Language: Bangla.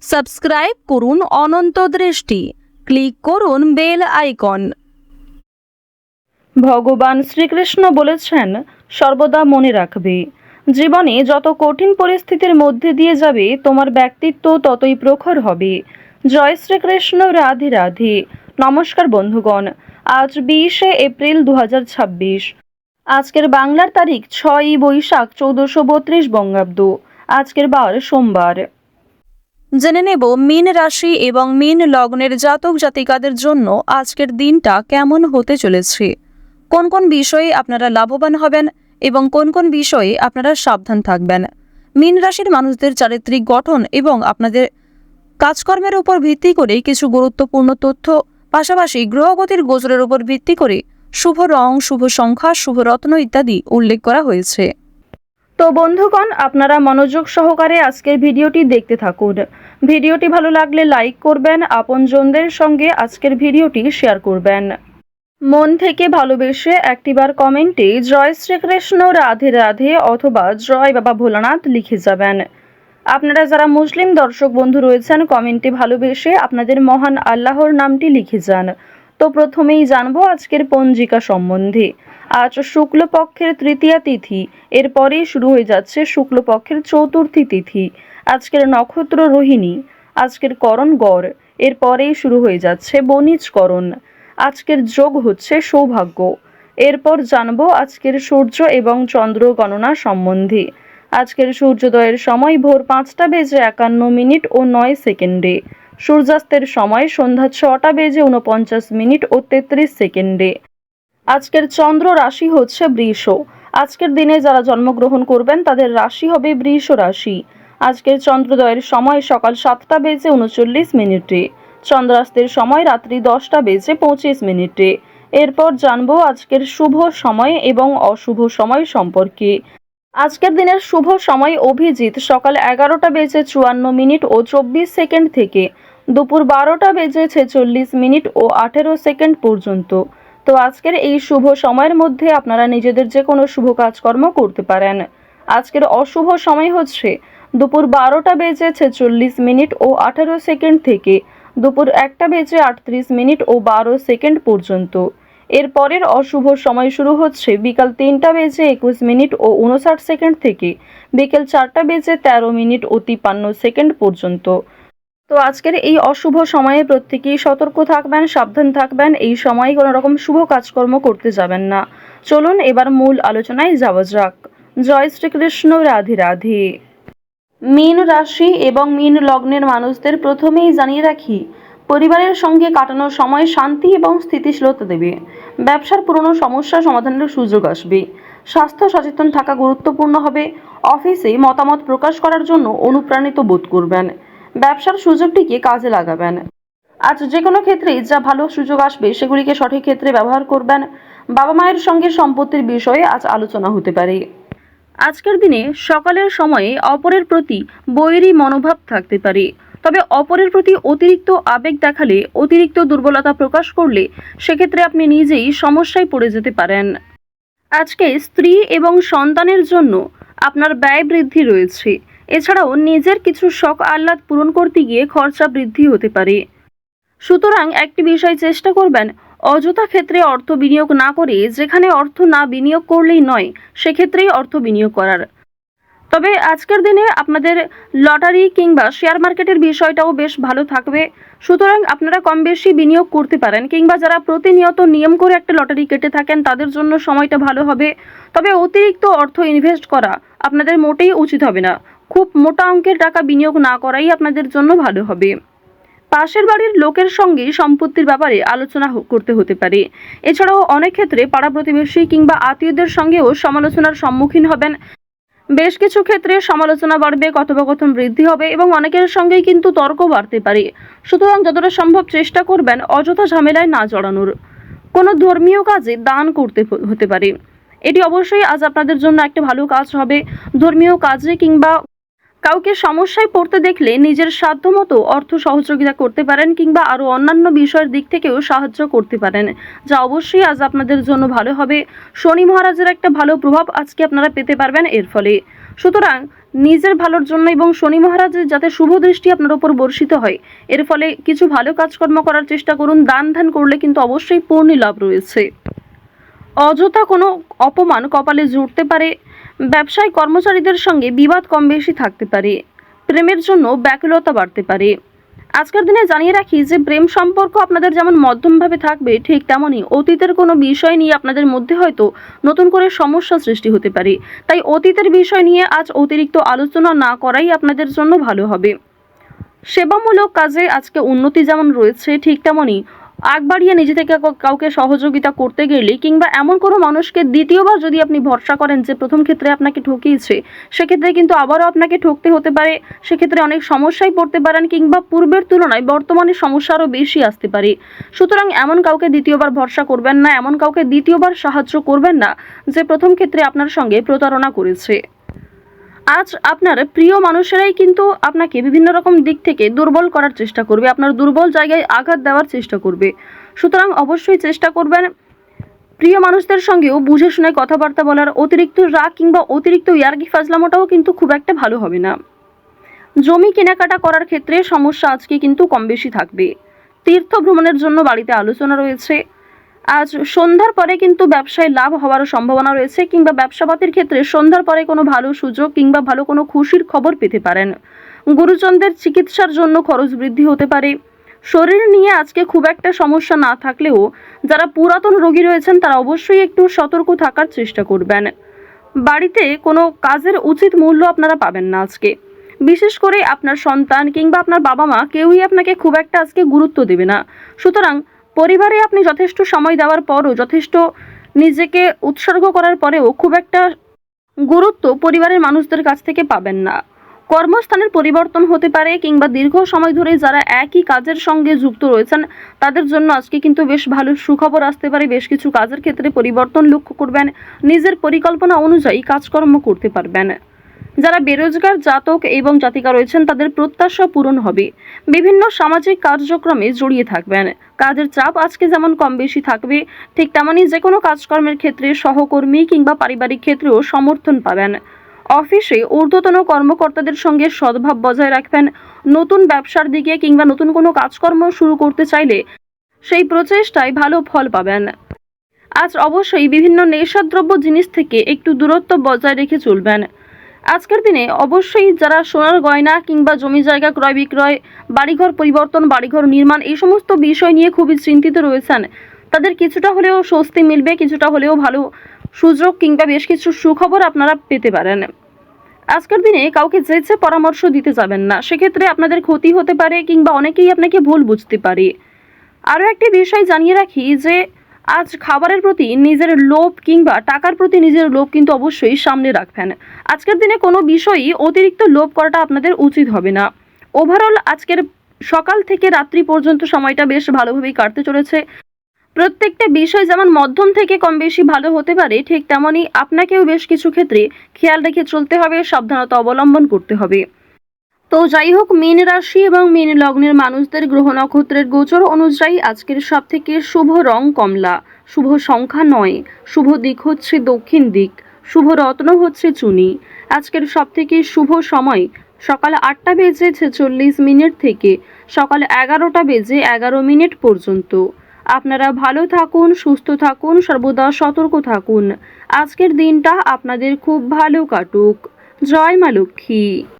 সাবস্ক্রাইব করুন অনন্ত দৃষ্টি, ক্লিক করুন বেল আইকন। ভগবান শ্রীকৃষ্ণ বলেছেন, সর্বদা মনে রাখবে, জীবনে যত কঠিন পরিস্থিতির মধ্যে দিয়ে যাবে তোমার ব্যক্তিত্ব ততই প্রখর হবে। জয় শ্রীকৃষ্ণ, রাধে রাধে। নমস্কার বন্ধুগণ, আজ 20শে এপ্রিল 2026। আজকের বাংলার তারিখ 6ই বৈশাখ 1432 বঙ্গাব্দ। আজকের বার সোমবার। জেনে নেব মীন রাশি এবং মীন লগ্নের জাতক জাতিকাদের জন্য আজকের দিনটা কেমন হতে চলেছে, কোন কোন বিষয়ে আপনারা লাভবান হবেন এবং কোন কোন বিষয়ে আপনারা সাবধান থাকবেন। মীন রাশির মানুষদের চারিত্রিক গঠন এবং আপনাদের কাজকর্মের উপর ভিত্তি করে কিছু গুরুত্বপূর্ণ তথ্য, পাশাপাশি গ্রহগতির গোচরের উপর ভিত্তি করে শুভ রং, শুভ সংখ্যা, শুভ রত্ন ইত্যাদি উল্লেখ করা হয়েছে। তো বন্ধুগণ, আপনারা মনোযোগ সহকারে আজকের ভিডিওটি দেখতে থাকুন। ভিডিওটি ভালো লাগলে লাইক করবেন, আপনজনদের সঙ্গে আজকের ভিডিওটি শেয়ার করবেন। মন থেকে ভালোবেসে একটিবার কমেন্টে জয় শ্রীকৃষ্ণ, রাধে রাধে অথবা জয় বাবা ভোলানাথ লিখে যাবেন। আপনারা যারা মুসলিম দর্শক বন্ধু রয়েছেন, কমেন্টে ভালোবেসে আপনাদের মহান আল্লাহর নামটি লিখে যান। তো প্রথমেই জানবো আজকের পঞ্জিকা সম্বন্ধে। আজ শুক্লপক্ষের তৃতীয়া তিথি, এরপরেই শুরু হয়ে যাচ্ছে শুক্লপক্ষের চতুর্থী তিথি। আজকের নক্ষত্র রোহিণী, আজকের করণ গড়, এরপরেই শুরু হয়ে যাচ্ছে বণিজকরণ। আজকের যোগ হচ্ছে সৌভাগ্য। এরপর জানবো আজকের সূর্য এবং চন্দ্র গণনা সম্বন্ধে। আজকের সূর্যোদয়ের সময় ভোর 5টা বেজে 51 মিনিট ও 9 সেকেন্ডে। সূর্যাস্তের সময় সন্ধ্যা 6টা বেজে 49 মিনিট ও 33 সেকেন্ডে। আজকের চন্দ্র রাশি হচ্ছে বৃষ। আজকের দিনে যারা জন্মগ্রহণ করবেন তাদের রাশি হবে বৃষ রাশি। আজকের চন্দ্রোদয়ের সময় সকাল 7টা বেজে 39 মিনিটে। চন্দ্রাস্তের সময় রাত্রি 10টা বেজে 25 মিনিটে। এরপর জানবো আজকের শুভ সময় এবং অশুভ সময় সম্পর্কে। আজকের দিনের শুভ সময় অভিজিৎ সকাল 11টা বেজে 54 মিনিট ও 24 সেকেন্ড থেকে দুপুর 12টা বেজে 46 মিনিট ও 18 সেকেন্ড পর্যন্ত। তো আজকের এই শুভ সময়ের মধ্যে আপনারা নিজেদের যে কোনো শুভ কাজকর্ম করতে পারেন। আজকের অশুভ সময় হচ্ছে দুপুর 12টা বেজে 46 মিনিট ও 18 সেকেন্ড থেকে দুপুর 1টা বেজে 38 মিনিট ও 12 সেকেন্ড পর্যন্ত। এরপরের অশুভ সময় শুরু হচ্ছে বিকাল 3টা বেজে 21 মিনিট ও 59 সেকেন্ড থেকে বিকেল 4টা বেজে 13 মিনিট ও 53 সেকেন্ড পর্যন্ত। তো আজকের এই অশুভ সময়ে প্রত্যেকেই সতর্ক থাকবেন, সাবধান থাকবেন। এই সময় কোনো রকম শুভ কাজকর্ম করতে যাবেন না। চলুন এবার মূল আলোচনায় যাওয়া যাক। জয় শ্রীকৃষ্ণ, রাধে রাধে। মীন রাশি এবং মীন লগ্নের মানুষদের প্রথমেই জানিয়ে রাখি, পরিবারের সঙ্গে কাটানোর সময় শান্তি এবং স্থিতিশীলতা দেবে। ব্যবসার পুরনো সমস্যা সমাধানের সুযোগ আসবে। স্বাস্থ্য সচেতন থাকা গুরুত্বপূর্ণ হবে। অফিসে মতামত প্রকাশ করার জন্য অনুপ্রাণিত বোধ করবেন। ব্যবসার সুযোগটিকে কাজে লাগাবেন। আজ যে কোনো ক্ষেত্রে যা ভালো সুযোগ আসবে সেগুলিকে সঠিক ক্ষেত্রে ব্যবহার করবেন। বাবা মায়ের সঙ্গে সম্পত্তির বিষয়ে আজ আলোচনা হতে পারে। আজকের দিনে সকালের সময়ে অপরের প্রতি বৈরী মনোভাব থাকতে পারে। তবে অপরের প্রতি অতিরিক্ত আবেগ দেখালে, অতিরিক্ত দুর্বলতা প্রকাশ করলে সেক্ষেত্রে আপনি নিজেই সমস্যায় পড়ে যেতে পারেন। আজকে স্ত্রী এবং সন্তানের জন্য আপনার ব্যয় বৃদ্ধি রয়েছে। এছাড়াও নিজের কিছু শখ আহ্লাদ পূরণ করতে গিয়ে খরচা বৃদ্ধি হতে পারে। সুতরাং একটি বিষয় চেষ্টা করবেন, অযথা ক্ষেত্রে অর্থ বিনিয়োগ না করে যেখানে অর্থ না বিনিয়োগ করলেই নয় সেক্ষেত্রেই অর্থ বিনিয়োগ করার। তবে আজকের দিনে আপনাদের লটারি কিংবা শেয়ার মার্কেটের বিষয়টাও বেশ ভালো থাকবে। সুতরাং আপনারা কম বেশি বিনিয়োগ করতে পারেন, কিংবা যারা প্রতিনিয়ত নিয়ম করে একটা লটারি কেটে থাকেন তাদের জন্য সময়টা ভালো হবে। তবে অতিরিক্ত অর্থ ইনভেস্ট করা আপনাদের মোটেই উচিত হবে না। খুব মোটা অঙ্কের টাকা বিনিয়োগ না করাই আপনাদের জন্য ভালো হবে। পাশের বাড়ির লোকের সঙ্গে সম্পত্তির ব্যাপারে আলোচনা করতে হতে পারে। এছাড়াও অনেক ক্ষেত্রে পাড়া প্রতিবেশী কিংবা আত্মীয়দের সঙ্গেও সমালোচনার সম্মুখীন হবেন। বেশ কিছু ক্ষেত্রে সমালোচনা বাড়বে, কথোপকথন বৃদ্ধি হবে এবং অনেকের সঙ্গেই কিন্তু তর্ক বাড়তে পারে। সুতরাং যতটা সম্ভব চেষ্টা করবেন অযথা ঝামেলায় না জড়ানোর। কোনো ধর্মীয় কাজে দান করতে হতে পারে। এটি অবশ্যই আজ আপনাদের জন্য একটা ভালো কাজ হবে। ধর্মীয় কাজে কিংবা কাউকে সমস্যায় পড়তে দেখলে নিজের সাধ্যমতো অর্থ সহযোগিতা করতে পারেন, কিংবা আরও অন্যান্য বিষয়ের দিক থেকেও সাহায্য করতে পারেন, যা অবশ্যই আজ আপনাদের জন্য ভালো হবে। শনি মহারাজের একটা ভালো প্রভাব আজকে আপনারা পেতে পারবেন এর ফলে। সুতরাং নিজের ভালোর জন্য এবং শনি মহারাজের যাতে শুভ দৃষ্টি আপনার উপর বর্ষিত হয়, এর ফলে কিছু ভালো কাজকর্ম করার চেষ্টা করুন। দান ধ্যান করলে কিন্তু অবশ্যই পূর্ণ লাভ রয়েছে। অযথা কোনো অপমান কপালে জুটতে পারে। ব্যবসায় কর্মচারীদের সঙ্গে বিবাদ কম বেশি থাকতে পারে। প্রেমের জন্য ব্যাকুলতা বাড়তে পারে। আজকের দিনে জানিয়ে রাখি যে প্রেম সম্পর্ক আপনাদের যেমন মধ্যমভাবে থাকবে, ঠিক তেমনই অতীতের কোনো বিষয় নিয়ে আপনাদের মধ্যে হয়তো নতুন করে সমস্যা সৃষ্টি হতে পারে। তাই অতীতের বিষয় নিয়ে আজ অতিরিক্ত আলোচনা না করাই আপনাদের জন্য ভালো হবে। সেবামূলক কাজে আজকে উন্নতি যেমন রয়েছে, ঠিক তেমনই আগ বাড়িয়ে নিজে থেকে কাউকে সহযোগিতা করতে গেলে কিংবা এমন কোনো মানুষকে দ্বিতীয়বার যদি আপনি ভরসা করেন যে প্রথম ক্ষেত্রে আপনাকে ঠকিয়েছে, সেক্ষেত্রে কিন্তু আবারও আপনাকে ঠকতে হতে পারে। সেক্ষেত্রে অনেক সমস্যায় পড়তে পারেন কিংবা পূর্বের তুলনায় বর্তমানে সমস্যা আরও বেশি আসতে পারে। সুতরাং এমন কাউকে দ্বিতীয়বার ভরসা করবেন না, এমন কাউকে দ্বিতীয়বার সাহায্য করবেন না যে প্রথম ক্ষেত্রে আপনার সঙ্গে প্রতারণা করেছে। আজ আপনার প্রিয় মানুষেরাই কিন্তু আপনাকে বিভিন্ন রকম দিক থেকে দুর্বল করার চেষ্টা করবে, আপনার দুর্বল জায়গায় আঘাত দেওয়ার চেষ্টা করবে। সুতরাং অবশ্যই চেষ্টা করবেন প্রিয় মানুষদের সঙ্গেও বুঝে শুনে কথাবার্তা বলার। অতিরিক্ত রাগ কিংবা অতিরিক্ত ইয়ার্কি ফাজলামোটাও কিন্তু খুব একটা ভালো হবে না। জমি কেনাকাটা করার ক্ষেত্রে সমস্যা আজকে কিন্তু কম বেশি থাকবে। তীর্থ ভ্রমণের জন্য বাড়িতে আলোচনা রয়েছে। আজ সন্ধ্যার পরে কিন্তু ব্যবসায় লাভ হওয়ার সম্ভাবনা রয়েছে কিংবা ব্যবসাপাতির ক্ষেত্রে সন্ধ্যার পরে কোনো ভালো সুযোগ কিংবা ভালো কোনো খুশির খবর পেতে পারেন। গুরুজনদের চিকিৎসার জন্য খরচ বৃদ্ধি হতে পারে। শরীর নিয়ে আজকে খুব একটা সমস্যা না থাকলেও যারা পুরাতন রোগী রয়েছেন তারা অবশ্যই একটু সতর্ক থাকার চেষ্টা করবেন। বাড়িতে কোনো কাজের উচিত মূল্য আপনারা পাবেন না আজকে। বিশেষ করে আপনার সন্তান কিংবা আপনার বাবা মা কেউই আপনাকে খুব একটা আজকে গুরুত্ব দেবে না। সুতরাং পরিবারে আপনি যথেষ্ট সময় দেওয়ার পরও, যথেষ্ট নিজেকে উৎসর্গ করার পরেও খুব একটা গুরুত্ব পরিবারের মানুষদের কাছ থেকে পাবেন না। কর্মস্থানের পরিবর্তন হতে পারে কিংবা দীর্ঘ সময় ধরে যারা একই কাজের সঙ্গে যুক্ত রয়েছেন তাদের জন্য আজকে কিন্তু বেশ ভালো সুখবর আসতে পারে। বেশ কিছু কাজের ক্ষেত্রে পরিবর্তন লক্ষ্য করবেন। নিজের পরিকল্পনা অনুযায়ী কাজকর্ম করতে পারবেন। যারা বেরোজগার জাতক এবং জাতিকা রয়েছেন তাদের প্রত্যাশা পূরণ হবে। বিভিন্ন সামাজিক কার্যক্রমে জড়িয়ে থাকবেন। কাজের চাপ আজকে যেমন কম বেশি থাকবে, ঠিক তেমনই যে কোনো কাজকর্মের ক্ষেত্রে সহকর্মী কিংবা পারিবারিক ক্ষেত্রেও সমর্থন পাবেন। অফিসে ঊর্ধ্বতন কর্মকর্তাদের সঙ্গে সদ্ভাব বজায় রাখবেন। নতুন ব্যবসার দিকে কিংবা নতুন কোনো কাজকর্ম শুরু করতে চাইলে সেই প্রচেষ্টায় ভালো ফল পাবেন। আজ অবশ্যই বিভিন্ন নেশাদ্রব্য জিনিস থেকে একটু দূরত্ব বজায় রেখে চলবেন। আজকের দিনে অবশ্যই যারা সোনার গয়না কিংবা জমি জায়গা ক্রয় বিক্রয়, বাড়িঘর পরিবর্তন, বাড়িঘর নির্মাণ এই সমস্ত বিষয় নিয়ে খুবই চিন্তিত রয়েছেন, তাদের কিছুটা হলেও স্বস্তি মিলবে, কিছুটা হলেও ভালো সুযোগ কিংবা বেশ কিছু সুখবর আপনারা পেতে পারেন। আজকের দিনে কাউকে যেচে পরামর্শ দিতে যাবেন না, সেক্ষেত্রে আপনাদের ক্ষতি হতে পারে কিংবা অনেকেই আপনাকে ভুল বুঝতে পারে। আরও একটি বিষয় জানিয়ে রাখি যে আজ খাবারের প্রতি নিজের লোভ কিংবা টাকার প্রতি নিজের লোভ কিন্তু অবশ্যই সামনে রাখবেন। আজকের দিনে কোনো বিষয়ই অতিরিক্ত লোভ করাটা আপনাদের উচিত হবে না। ওভারঅল আজকের সকাল থেকে রাত্রি পর্যন্ত সময়টা বেশ ভালোভাবেই কাটতে চলেছে। প্রত্যেকটা বিষয় যেমন মধ্যম থেকে কম বেশি ভালো হতে পারে, ঠিক তেমনই আপনাকেও বেশ কিছু ক্ষেত্রে খেয়াল রেখে চলতে হবে, সাবধানতা অবলম্বন করতে হবে। তো যাই হোক, মীন রাশি এবং মীন লগ্নের মানুষদের গ্রহ নক্ষত্রের গোচর অনুযায়ী আজকের সব থেকে শুভ রং কমলা, শুভ সংখ্যা 9, শুভ দিক হচ্ছে দক্ষিণ দিক, শুভ রত্ন হচ্ছে চুনি। আজকের সব থেকে শুভ সময় সকাল 8:46 থেকে সকাল 11:11 পর্যন্ত। আপনারা ভালো থাকুন, সুস্থ থাকুন, সর্বদা সতর্ক থাকুন। আজকের দিনটা আপনাদের খুব ভালো কাটুক। জয় মা লক্ষ্মী।